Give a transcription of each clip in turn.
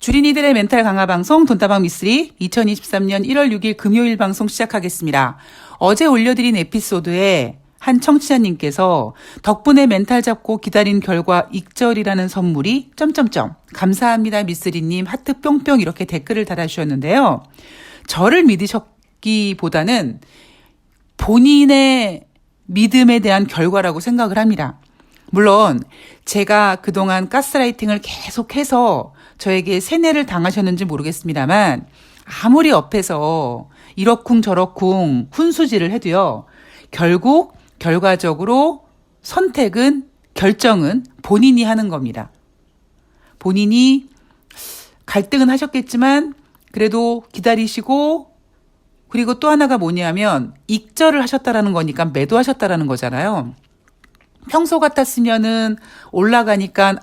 주린이들의 멘탈 강화 방송 돈다방 미쓰리 2023년 1월 6일 금요일 방송 시작하겠습니다. 어제 올려드린 에피소드에 한 청취자님께서 덕분에 멘탈 잡고 기다린 결과 익절이라는 선물이 감사합니다 미쓰리님 하트 뿅뿅 이렇게 댓글을 달아주셨는데요. 저를 믿으셨기보다는 본인의 믿음에 대한 결과라고 생각을 합니다. 물론 제가 그동안 가스라이팅을 계속해서 저에게 세뇌를 당하셨는지 모르겠습니다만 아무리 옆에서 이러쿵 저러쿵 훈수질을 해도요. 결국 결과적으로 결정은 본인이 하는 겁니다. 본인이 갈등은 하셨겠지만 그래도 기다리시고 그리고 또 하나가 뭐냐면 익절을 하셨다라는 거니까 매도하셨다라는 거잖아요. 평소 같았으면은 올라가니까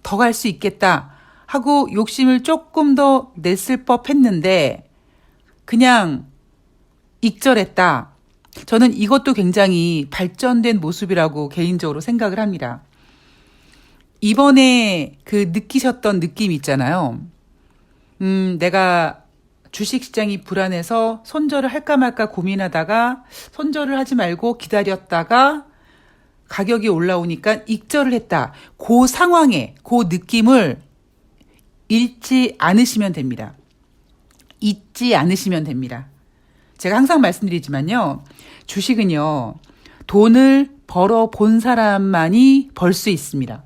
더 갈 수 있겠다 하고 욕심을 조금 더 냈을 법했는데 그냥 익절했다. 저는 이것도 굉장히 발전된 모습이라고 개인적으로 생각을 합니다. 이번에 그 느끼셨던 느낌 있잖아요. 내가 주식시장이 불안해서 손절을 할까 말까 고민하다가 손절을 하지 말고 기다렸다가 가격이 올라오니까 익절을 했다. 그 상황에 그 느낌을 잊지 않으시면 됩니다. 제가 항상 말씀드리지만요. 주식은요. 돈을 벌어 본 사람만이 벌 수 있습니다.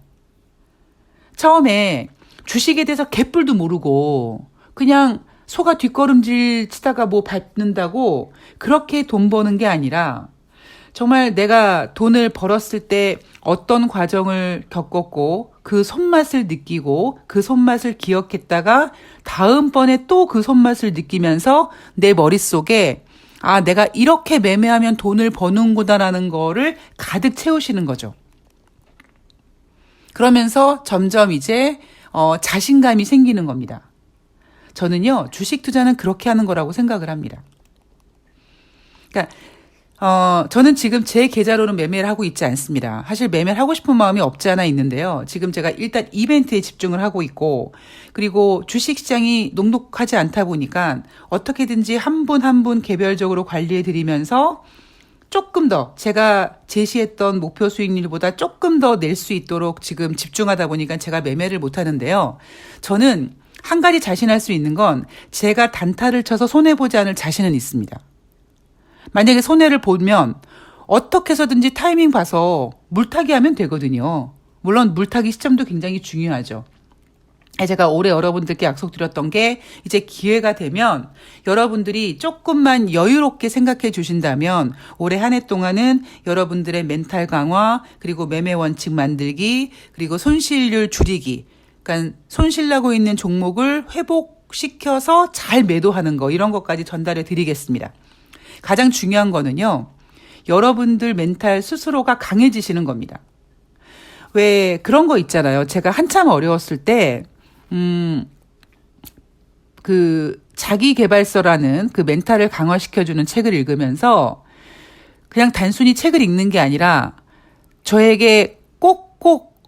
처음에 주식에 대해서 개뿔도 모르고 그냥 소가 뒷걸음질 치다가 뭐 밟는다고 그렇게 돈 버는 게 아니라 정말 내가 돈을 벌었을 때 어떤 과정을 겪었고 그 손맛을 느끼고 그 손맛을 기억했다가 다음번에 또 그 손맛을 느끼면서 내 머릿속에 내가 이렇게 매매하면 돈을 버는구나라는 거를 가득 채우시는 거죠. 그러면서 점점 이제 자신감이 생기는 겁니다. 저는요. 주식 투자는 그렇게 하는 거라고 생각을 합니다. 그러니까 저는 지금 제 계좌로는 매매를 하고 있지 않습니다. 사실 매매를 하고 싶은 마음이 없지 않아 있는데요. 지금 제가 일단 이벤트에 집중을 하고 있고 그리고 주식시장이 녹록하지 않다 보니까 어떻게든지 한 분 한 분 개별적으로 관리해 드리면서 조금 더 제가 제시했던 목표 수익률보다 조금 더 낼 수 있도록 지금 집중하다 보니까 제가 매매를 못 하는데요. 저는 한 가지 자신할 수 있는 건 제가 단타를 쳐서 손해보지 않을 자신은 있습니다. 만약에 손해를 보면 어떻게 해서든지 타이밍 봐서 물타기 하면 되거든요. 물론 물타기 시점도 굉장히 중요하죠. 제가 올해 여러분들께 약속드렸던 게 이제 기회가 되면 여러분들이 조금만 여유롭게 생각해 주신다면 올해 한 해 동안은 여러분들의 멘탈 강화 그리고 매매 원칙 만들기 그리고 손실률 줄이기 그러니까 손실나고 있는 종목을 회복시켜서 잘 매도하는 거 이런 것까지 전달해 드리겠습니다. 가장 중요한 거는요. 여러분들 멘탈 스스로가 강해지시는 겁니다. 왜 그런 거 있잖아요. 제가 한참 어려웠을 때 그 자기계발서라는 그 멘탈을 강화시켜주는 책을 읽으면서 그냥 단순히 책을 읽는 게 아니라 저에게 꼭꼭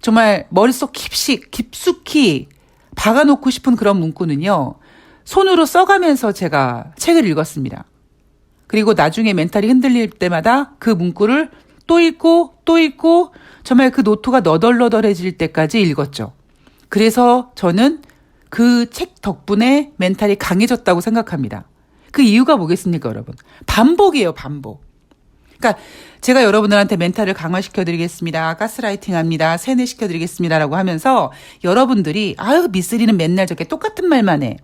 정말 머릿속 깊숙이 박아놓고 싶은 그런 문구는요. 손으로 써가면서 제가 책을 읽었습니다. 그리고 나중에 멘탈이 흔들릴 때마다 그 문구를 또 읽고 정말 그 노트가 너덜너덜해질 때까지 읽었죠. 그래서 저는 그 책 덕분에 멘탈이 강해졌다고 생각합니다. 그 이유가 뭐겠습니까, 여러분? 반복이에요, 반복. 그러니까 제가 여러분들한테 멘탈을 강화시켜드리겠습니다. 가스라이팅 합니다. 세뇌시켜드리겠습니다라고 하면서 여러분들이 미쓰리는 맨날 저렇게 똑같은 말만 해.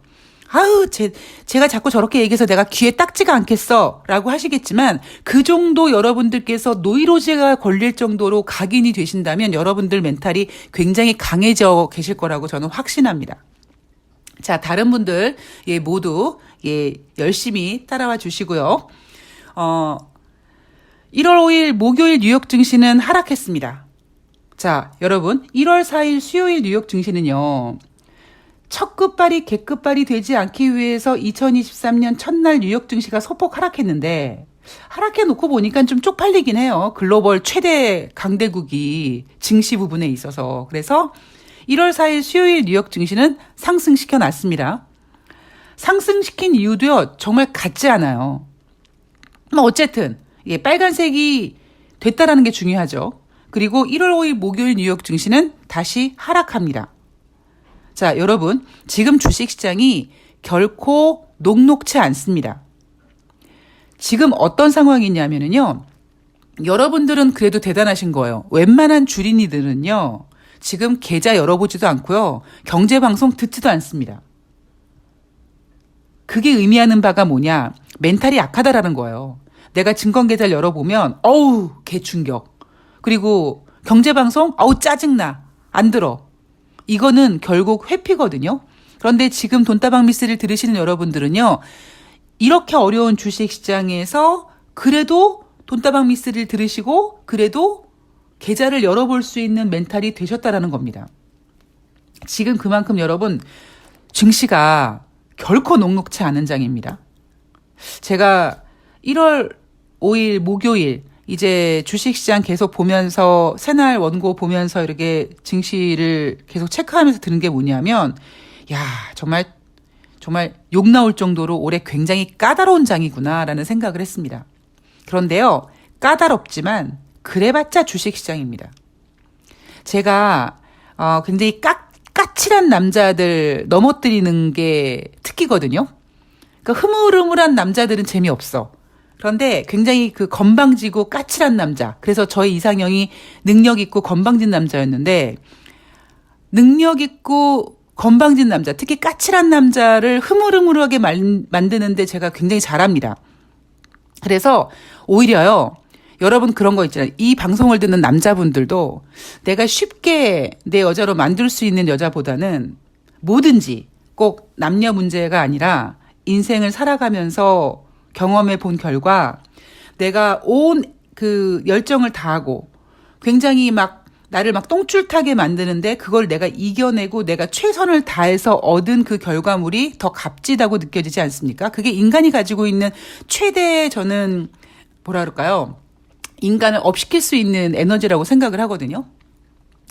제가 자꾸 저렇게 얘기해서 내가 귀에 딱지가 않겠어 라고 하시겠지만 그 정도 여러분들께서 노이로제가 걸릴 정도로 각인이 되신다면 여러분들 멘탈이 굉장히 강해져 계실 거라고 저는 확신합니다. 자, 다른 분들 모두 열심히 따라와 주시고요. 1월 5일 목요일 뉴욕 증시는 하락했습니다. 자, 여러분 1월 4일 수요일 뉴욕 증시는요. 첫 끝발이 개끝발이 되지 않기 위해서 2023년 첫날 뉴욕 증시가 소폭 하락했는데 하락해 놓고 보니까 좀 쪽팔리긴 해요. 글로벌 최대 강대국이 증시 부분에 있어서. 그래서 1월 4일 수요일 뉴욕 증시는 상승시켜 놨습니다. 상승시킨 이유도요, 정말 같지 않아요. 어쨌든 빨간색이 됐다라는 게 중요하죠. 그리고 1월 5일 목요일 뉴욕 증시는 다시 하락합니다. 자, 여러분, 지금 주식시장이 결코 녹록치 않습니다. 지금 어떤 상황이냐면요, 여러분들은 그래도 대단하신 거예요. 웬만한 주린이들은요, 지금 계좌 열어보지도 않고요, 경제방송 듣지도 않습니다. 그게 의미하는 바가 뭐냐, 멘탈이 약하다라는 거예요. 내가 증권계좌를 열어보면 어우 개충격, 그리고 경제방송 어우 짜증나, 안 들어. 이거는 결국 회피거든요. 그런데 지금 돈다방 미스를 들으시는 여러분들은요, 이렇게 어려운 주식시장에서 그래도 돈다방 미스를 들으시고 그래도 계좌를 열어볼 수 있는 멘탈이 되셨다라는 겁니다. 지금 그만큼 여러분, 증시가 결코 녹록치 않은 장입니다. 제가 1월 5일 목요일 이제 주식시장 계속 보면서, 새날 원고 보면서 이렇게 증시를 계속 체크하면서 드는 게 뭐냐면, 야, 정말 욕 나올 정도로 올해 굉장히 까다로운 장이구나라는 생각을 했습니다. 그런데요, 까다롭지만 그래봤자 주식시장입니다. 제가 굉장히 까칠한 남자들 넘어뜨리는 게 특기거든요. 그러니까 흐물흐물한 남자들은 재미없어. 그런데 굉장히 그 건방지고 까칠한 남자. 그래서 저의 이상형이 능력 있고 건방진 남자였는데, 능력 있고 건방진 남자, 특히 까칠한 남자를 흐물흐물하게 만드는데 제가 굉장히 잘합니다. 그래서 오히려요, 여러분 그런 거 있잖아요. 이 방송을 듣는 남자분들도 내가 쉽게 내 여자로 만들 수 있는 여자보다는 뭐든지, 꼭 남녀 문제가 아니라 인생을 살아가면서 경험해 본 결과 내가 온 그 열정을 다하고 굉장히 나를 똥줄타게 만드는데 그걸 내가 이겨내고 내가 최선을 다해서 얻은 그 결과물이 더 값지다고 느껴지지 않습니까? 그게 인간이 가지고 있는 최대의, 저는 뭐라 그럴까요? 인간을 업시킬 수 있는 에너지라고 생각을 하거든요.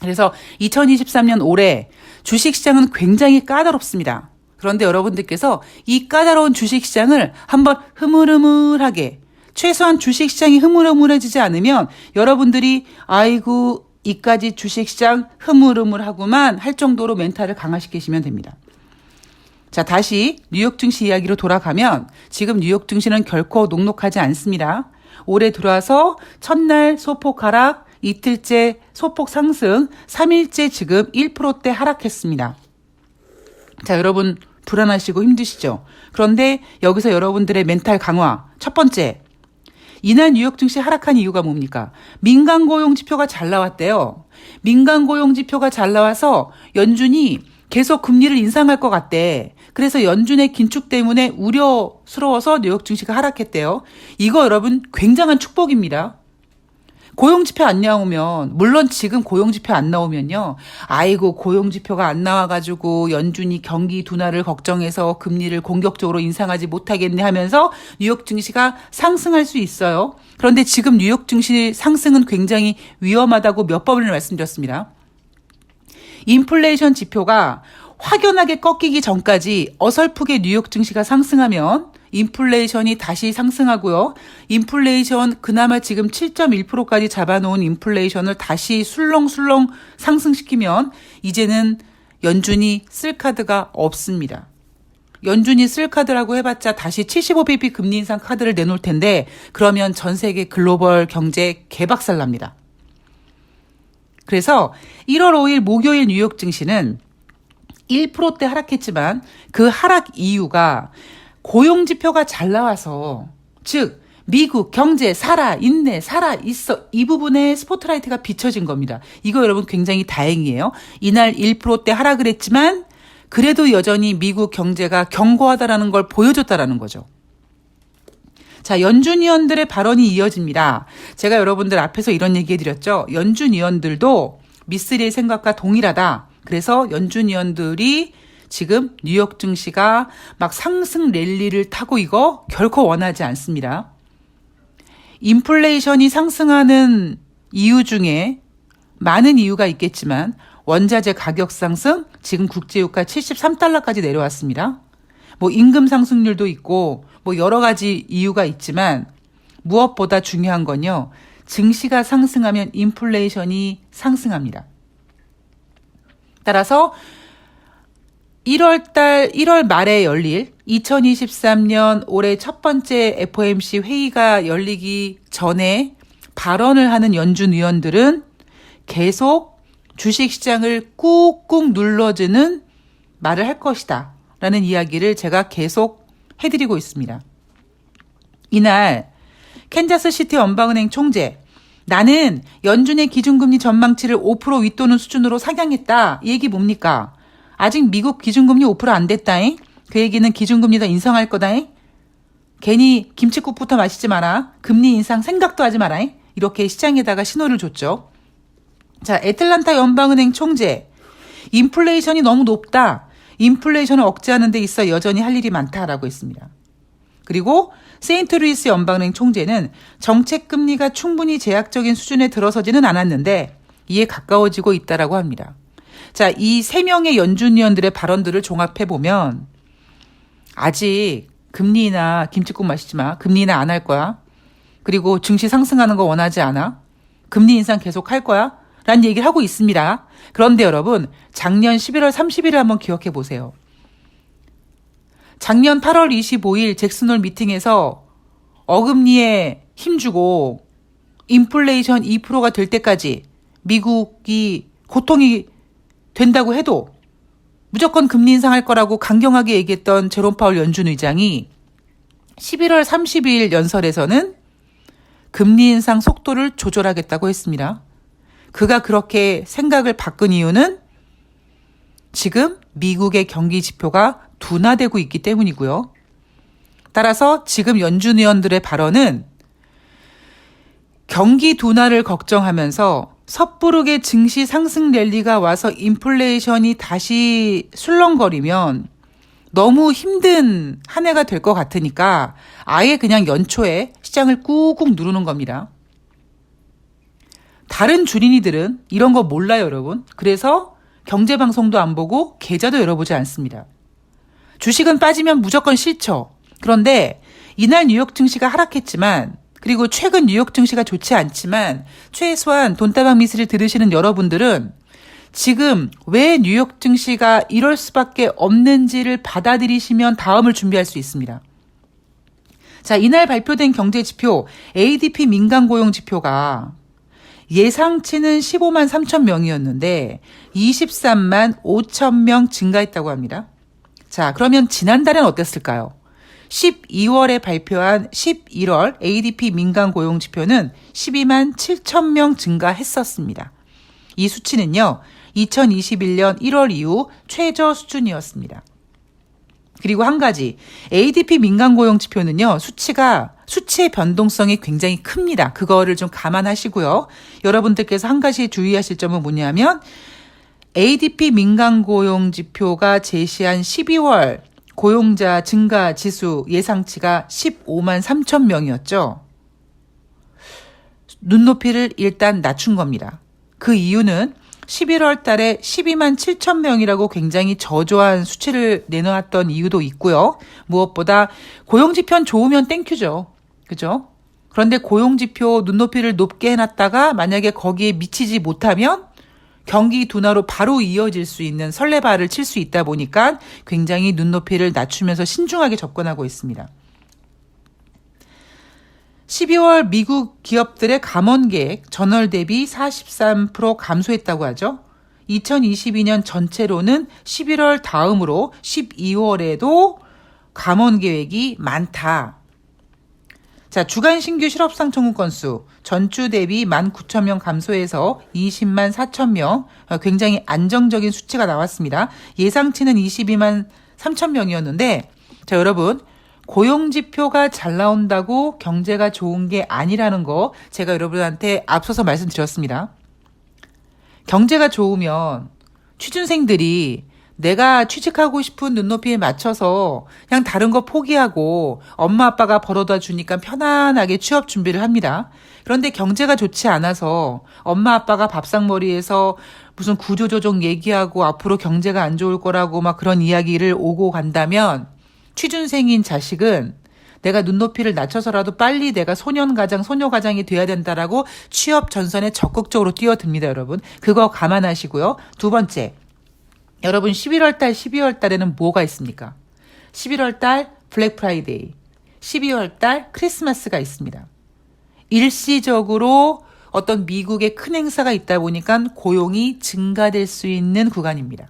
그래서 2023년 올해 주식시장은 굉장히 까다롭습니다. 그런데 여러분들께서 이 까다로운 주식시장을 한번 흐물흐물하게, 최소한 주식시장이 흐물흐물해지지 않으면 여러분들이 아이고 이까지 주식시장 흐물흐물하구만 할 정도로 멘탈을 강화시키시면 됩니다. 자, 다시 뉴욕 증시 이야기로 돌아가면 지금 뉴욕 증시는 결코 녹록하지 않습니다. 올해 들어와서 첫날 소폭 하락, 이틀째 소폭 상승, 3일째 지금 1%대 하락했습니다. 자, 여러분 불안하시고 힘드시죠? 그런데 여기서 여러분들의 멘탈 강화, 첫 번째, 이날 뉴욕 증시 하락한 이유가 뭡니까? 민간 고용 지표가 잘 나왔대요. 민간 고용 지표가 잘 나와서 연준이 계속 금리를 인상할 것 같대. 그래서 연준의 긴축 때문에 우려스러워서 뉴욕 증시가 하락했대요. 이거 여러분 굉장한 축복입니다. 고용지표 안 나오면, 물론 지금 고용지표 안 나오면요, 아이고 고용지표가 안 나와가지고 연준이 경기 둔화를 걱정해서 금리를 공격적으로 인상하지 못하겠네 하면서 뉴욕 증시가 상승할 수 있어요. 그런데 지금 뉴욕 증시 상승은 굉장히 위험하다고 몇 번을 말씀드렸습니다. 인플레이션 지표가 확연하게 꺾이기 전까지 어설프게 뉴욕 증시가 상승하면 인플레이션이 다시 상승하고요. 인플레이션 그나마 지금 7.1%까지 잡아놓은 인플레이션을 다시 술렁술렁 상승시키면 이제는 연준이 쓸 카드가 없습니다. 연준이 쓸 카드라고 해봤자 다시 75bp 금리 인상 카드를 내놓을 텐데 그러면 전 세계 글로벌 경제 개박살납니다. 그래서 1월 5일 목요일 뉴욕 증시는 1%대 하락했지만 그 하락 이유가 고용지표가 잘 나와서, 즉 미국 경제 살아있네, 살아있어, 이 부분에 스포트라이트가 비춰진 겁니다. 이거 여러분 굉장히 다행이에요. 이날 1%대 하락을 했지만 그래도 여전히 미국 경제가 견고하다라는 걸 보여줬다라는 거죠. 자, 연준 위원들의 발언이 이어집니다. 제가 여러분들 앞에서 이런 얘기 해드렸죠. 연준 위원들도 미쓰리의 생각과 동일하다. 그래서 연준 위원들이 지금 뉴욕 증시가 상승 랠리를 타고 이거 결코 원하지 않습니다. 인플레이션이 상승하는 이유 중에 많은 이유가 있겠지만 원자재 가격 상승, 지금 국제유가 73달러까지 내려왔습니다. 뭐 임금 상승률도 있고 뭐 여러 가지 이유가 있지만 무엇보다 중요한 건요. 증시가 상승하면 인플레이션이 상승합니다. 따라서 1월 말에 열릴 2023년 올해 첫 번째 FOMC 회의가 열리기 전에 발언을 하는 연준 위원들은 계속 주식시장을 꾹꾹 눌러주는 말을 할 것이다 라는 이야기를 제가 계속 해드리고 있습니다. 이날 캔자스시티 연방은행 총재, 나는 연준의 기준금리 전망치를 5% 윗도는 수준으로 상향했다. 이 얘기 뭡니까? 아직 미국 기준금리 5%안 됐다잉? 그 얘기는 기준금리 더 인상할 거다잉? 괜히 김칫국부터 마시지 마라. 금리 인상 생각도 하지 마라잉? 이렇게 시장에다가 신호를 줬죠. 자, 애틀란타 연방은행 총재, 인플레이션이 너무 높다. 인플레이션을 억제하는 데 있어 여전히 할 일이 많다라고 했습니다. 그리고 세인트루이스 연방은행 총재는 정책 금리가 충분히 제약적인 수준에 들어서지는 않았는데 이에 가까워지고 있다라고 합니다. 자, 이 세 명의 연준 위원들의 발언들을 종합해 보면 아직 금리나 김칫국 마시지 마. 금리나 안 할 거야. 그리고 증시 상승하는 거 원하지 않아. 금리 인상 계속 할 거야. 라는 얘기를 하고 있습니다. 그런데 여러분, 작년 11월 30일을 한번 기억해 보세요. 작년 8월 25일 잭슨홀 미팅에서 어금니에 힘주고 인플레이션 2%가 될 때까지 미국이 고통이 된다고 해도 무조건 금리 인상할 거라고 강경하게 얘기했던 제롬 파월 연준 의장이 11월 30일 연설에서는 금리 인상 속도를 조절하겠다고 했습니다. 그가 그렇게 생각을 바꾼 이유는 지금 미국의 경기 지표가 둔화되고 있기 때문이고요. 따라서 지금 연준 위원들의 발언은 경기 둔화를 걱정하면서 섣부르게 증시 상승 랠리가 와서 인플레이션이 다시 술렁거리면 너무 힘든 한 해가 될 것 같으니까 아예 그냥 연초에 시장을 꾹꾹 누르는 겁니다. 다른 주린이들은 이런 거 몰라요, 여러분. 그래서 경제방송도 안 보고 계좌도 열어보지 않습니다. 주식은 빠지면 무조건 싫죠. 그런데 이날 뉴욕 증시가 하락했지만 그리고 최근 뉴욕 증시가 좋지 않지만 최소한 돈다방 미스를 들으시는 여러분들은 지금 왜 뉴욕 증시가 이럴 수밖에 없는지를 받아들이시면 다음을 준비할 수 있습니다. 자, 이날 발표된 경제지표 ADP 민간고용지표가 예상치는 15만 3천 명이었는데 23만 5천 명 증가했다고 합니다. 자, 그러면 지난달엔 어땠을까요? 12월에 발표한 11월 ADP 민간고용지표는 12만 7천 명 증가했었습니다. 이 수치는요, 2021년 1월 이후 최저 수준이었습니다. 그리고 한 가지, ADP 민간고용지표는요, 수치의 변동성이 굉장히 큽니다. 그거를 좀 감안하시고요. 여러분들께서 한 가지 주의하실 점은 뭐냐면 ADP 민간고용지표가 제시한 12월 고용자 증가 지수 예상치가 15만 3천 명이었죠. 눈높이를 일단 낮춘 겁니다. 그 이유는 11월 달에 12만 7천 명이라고 굉장히 저조한 수치를 내놓았던 이유도 있고요. 무엇보다 고용지표는 좋으면 땡큐죠. 그죠? 그런데 고용지표 눈높이를 높게 해놨다가 만약에 거기에 미치지 못하면 경기 둔화로 바로 이어질 수 있는 설레발을 칠 수 있다 보니까 굉장히 눈높이를 낮추면서 신중하게 접근하고 있습니다. 12월 미국 기업들의 감원 계획 전월 대비 43% 감소했다고 하죠. 2022년 전체로는 11월 다음으로 12월에도 감원 계획이 많다. 자, 주간 신규 실업상 청구 건수 전주 대비 19,000명 감소해서 20만 4천 명, 굉장히 안정적인 수치가 나왔습니다. 예상치는 22만 3천 명이었는데, 자, 여러분, 고용지표가 잘 나온다고 경제가 좋은 게 아니라는 거 제가 여러분한테 앞서서 말씀드렸습니다. 경제가 좋으면 취준생들이 내가 취직하고 싶은 눈높이에 맞춰서 그냥 다른 거 포기하고 엄마 아빠가 벌어다 주니까 편안하게 취업 준비를 합니다. 그런데 경제가 좋지 않아서 엄마 아빠가 밥상머리에서 무슨 구조조정 얘기하고 앞으로 경제가 안 좋을 거라고 막 그런 이야기를 오고 간다면 취준생인 자식은 내가 눈높이를 낮춰서라도 빨리 내가 소년가장, 소녀가장이 돼야 된다라고 취업 전선에 적극적으로 뛰어듭니다, 여러분. 그거 감안하시고요. 두 번째, 여러분 11월 달, 12월 달에는 뭐가 있습니까? 11월 달 블랙 프라이데이, 12월 달 크리스마스가 있습니다. 일시적으로 어떤 미국의 큰 행사가 있다 보니까 고용이 증가될 수 있는 구간입니다.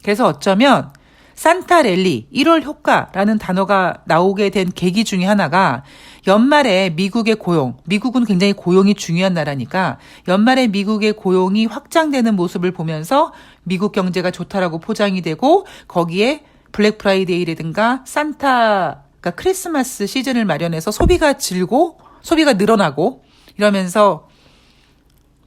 그래서 어쩌면 산타랠리, 1월 효과라는 단어가 나오게 된 계기 중에 하나가 연말에 미국의 고용, 미국은 굉장히 고용이 중요한 나라니까 연말에 미국의 고용이 확장되는 모습을 보면서 미국 경제가 좋다라고 포장이 되고 거기에 블랙 프라이데이라든가 산타, 그러니까 크리스마스 시즌을 마련해서 소비가 질고 소비가 늘어나고 이러면서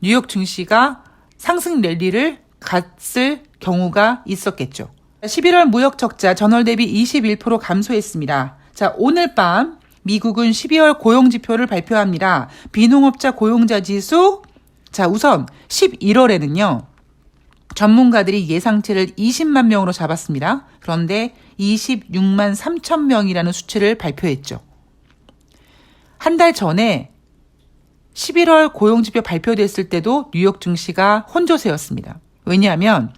뉴욕 증시가 상승 랠리를 갔을 경우가 있었겠죠. 11월 무역 적자 전월 대비 21% 감소했습니다. 자, 오늘 밤 미국은 12월 고용 지표를 발표합니다. 비농업자 고용자 지수. 자, 우선 11월에는요. 전문가들이 예상치를 20만 명으로 잡았습니다. 그런데 26만 3천 명이라는 수치를 발표했죠. 한 달 전에 11월 고용 지표 발표됐을 때도 뉴욕 증시가 혼조세였습니다. 왜냐하면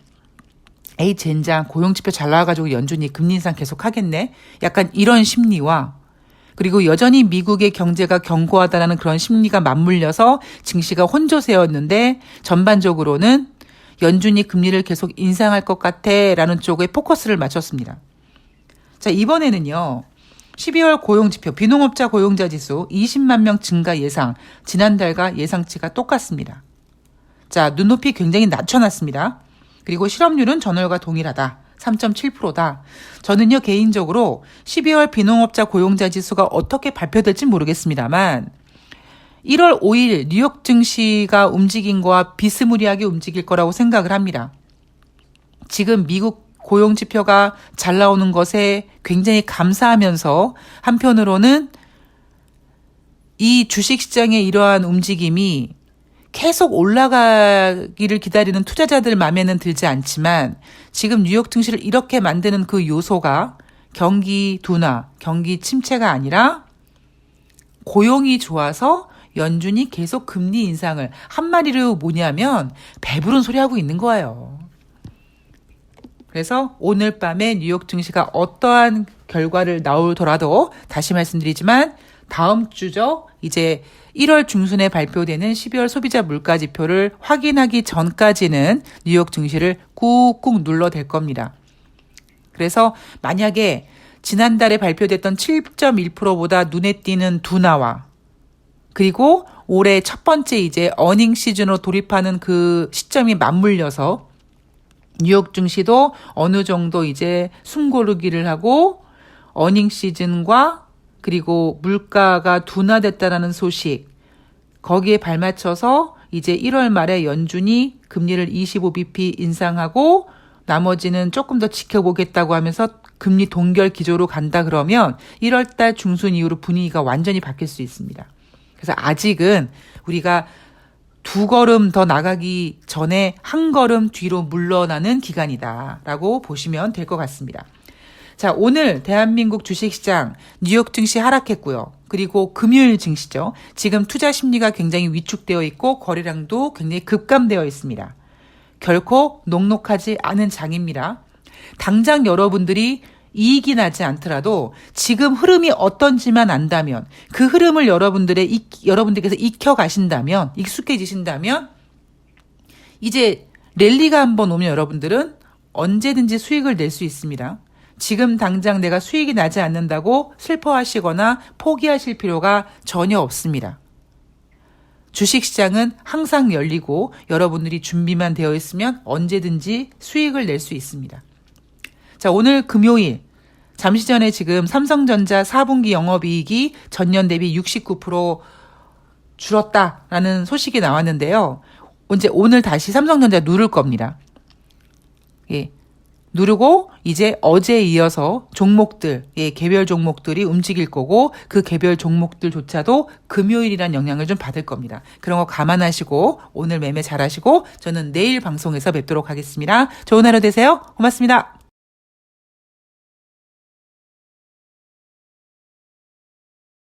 에이 젠장 고용지표 잘 나와가지고 연준이 금리 인상 계속 하겠네. 약간 이런 심리와 그리고 여전히 미국의 경제가 견고하다는 그런 심리가 맞물려서 증시가 혼조세였는데 전반적으로는 연준이 금리를 계속 인상할 것 같아라는 쪽에 포커스를 맞췄습니다. 자, 이번에는요. 12월 고용지표 비농업자 고용자 지수 20만 명 증가 예상. 지난달과 예상치가 똑같습니다. 자, 눈높이 굉장히 낮춰놨습니다. 그리고 실업률은 전월과 동일하다. 3.7%다. 저는요, 개인적으로 12월 비농업자 고용자 지수가 어떻게 발표될지 모르겠습니다만 1월 5일 뉴욕 증시가 움직인 거와 비스무리하게 움직일 거라고 생각을 합니다. 지금 미국 고용 지표가 잘 나오는 것에 굉장히 감사하면서 한편으로는 이 주식시장의 이러한 움직임이 계속 올라가기를 기다리는 투자자들 마음에는 들지 않지만 지금 뉴욕 증시를 이렇게 만드는 그 요소가 경기 둔화, 경기 침체가 아니라 고용이 좋아서 연준이 계속 금리 인상을 한마디로 뭐냐면 배부른 소리 하고 있는 거예요. 그래서 오늘 밤에 뉴욕 증시가 어떠한 결과를 나오더라도 다시 말씀드리지만 다음 주죠. 이제 1월 중순에 발표되는 12월 소비자 물가 지표를 확인하기 전까지는 뉴욕 증시를 꾹꾹 눌러댈 겁니다. 그래서 만약에 지난달에 발표됐던 7.1%보다 눈에 띄는 둔화와 그리고 올해 첫 번째 이제 어닝 시즌으로 돌입하는 그 시점이 맞물려서 뉴욕 증시도 어느 정도 이제 숨고르기를 하고 어닝 시즌과 그리고 물가가 둔화됐다라는 소식 거기에 발맞춰서 이제 1월 말에 연준이 금리를 25bp 인상하고 나머지는 조금 더 지켜보겠다고 하면서 금리 동결 기조로 간다 그러면 1월 달 중순 이후로 분위기가 완전히 바뀔 수 있습니다. 그래서 아직은 우리가 두 걸음 더 나가기 전에 한 걸음 뒤로 물러나는 기간이다라고 보시면 될 것 같습니다. 자, 오늘 대한민국 주식시장 뉴욕 증시 하락했고요. 그리고 금요일 증시죠. 지금 투자 심리가 굉장히 위축되어 있고 거래량도 굉장히 급감되어 있습니다. 결코 녹록하지 않은 장입니다. 당장 여러분들이 이익이 나지 않더라도 지금 흐름이 어떤지만 안다면 그 흐름을 여러분들께서 익혀가신다면 익숙해지신다면 이제 랠리가 한번 오면 여러분들은 언제든지 수익을 낼 수 있습니다. 지금 당장 내가 수익이 나지 않는다고 슬퍼하시거나 포기하실 필요가 전혀 없습니다. 주식시장은 항상 열리고 여러분들이 준비만 되어 있으면 언제든지 수익을 낼 수 있습니다. 자, 오늘 금요일 잠시 전에 지금 삼성전자 4분기 영업이익이 전년 대비 69% 줄었다라는 소식이 나왔는데요. 이제 오늘 다시 삼성전자 누를 겁니다. 예. 누르고 이제 어제에 이어서 종목들, 개별 종목들이 움직일 거고 그 개별 종목들조차도 금요일이란 영향을 좀 받을 겁니다. 그런 거 감안하시고 오늘 매매 잘하시고 저는 내일 방송에서 뵙도록 하겠습니다. 좋은 하루 되세요. 고맙습니다.